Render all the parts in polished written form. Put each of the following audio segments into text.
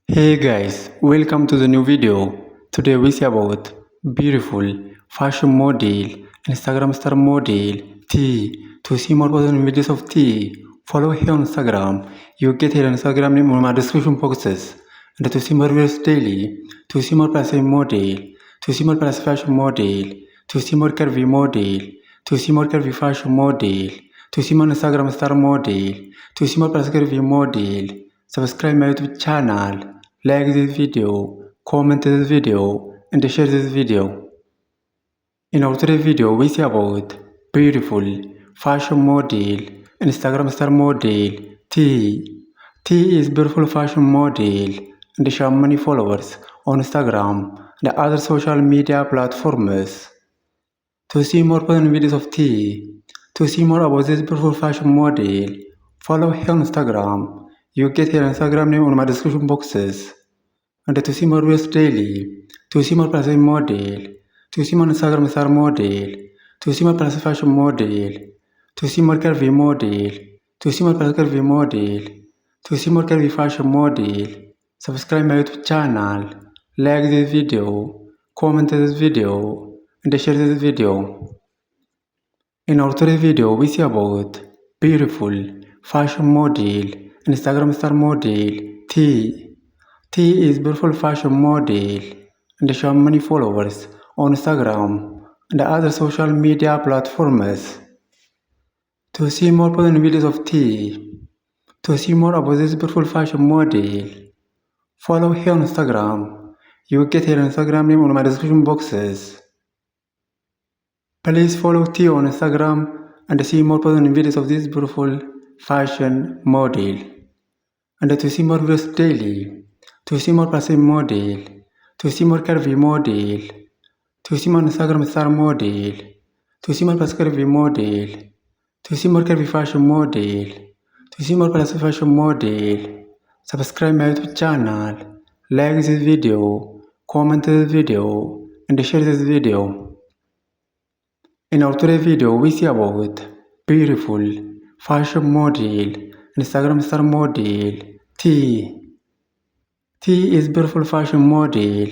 Hey guys, welcome to the new video. Today we see about beautiful fashion model, Instagram star model, T. To see more positive videos of T, follow her on Instagram. You get her Instagram name in my description boxes. And to see more videos daily, to see more plus model, to see more plus fashion model, to see more curvy model, to see more curvy fashion model, to see more Instagram star model, to see more plus curvy model. Subscribe my YouTube channel, like this video, comment this video, and share this video. In our today's video, we see about beautiful fashion model, Instagram star model, T. T is beautiful fashion model and she has many followers on Instagram and other social media platforms. To see more fun videos of T, to see more about this beautiful fashion model, follow her on Instagram. You get her Instagram name on my description boxes. And to see more videos daily, to see more plus model, to see more Instagram star model, to see more plus fashion model, to see more curvy model, to see more plus curvy model, to see more curvy fashion model. Subscribe my YouTube channel, like this video, comment this video, and share this video. In our today's video, we see about beautiful fashion model, Instagram star model, T. T is beautiful fashion model and she has many followers on Instagram and other social media platforms. To see more positive videos of T, to see more about this beautiful fashion model, follow her on Instagram. You will get her Instagram name on my description boxes. Please follow T on Instagram and see more positive videos of this beautiful fashion model. And to see more videos daily, to see more passive model, to see more curvy model, to see more Instagram star model, to see more plus curvy model, to see more curvy fashion model, to see more plus fashion model. Subscribe my YouTube channel, like this video, comment this video, and share this video. In our today's video, we see about beautiful fashion model, Instagram star model, T. T is beautiful fashion model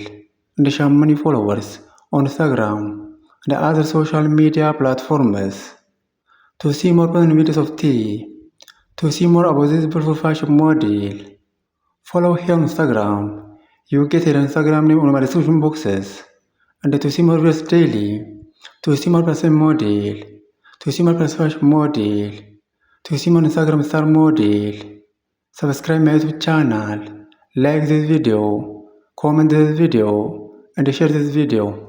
and she has many followers on Instagram and other social media platforms. To see more fun videos of T, to see more about this beautiful fashion model, follow her on Instagram. You will get her Instagram name on my description boxes. And to see more videos daily, to see more person model, to see more plus fashion model, to see more Instagram star model, subscribe my YouTube channel, like this video, comment this video, and share this video.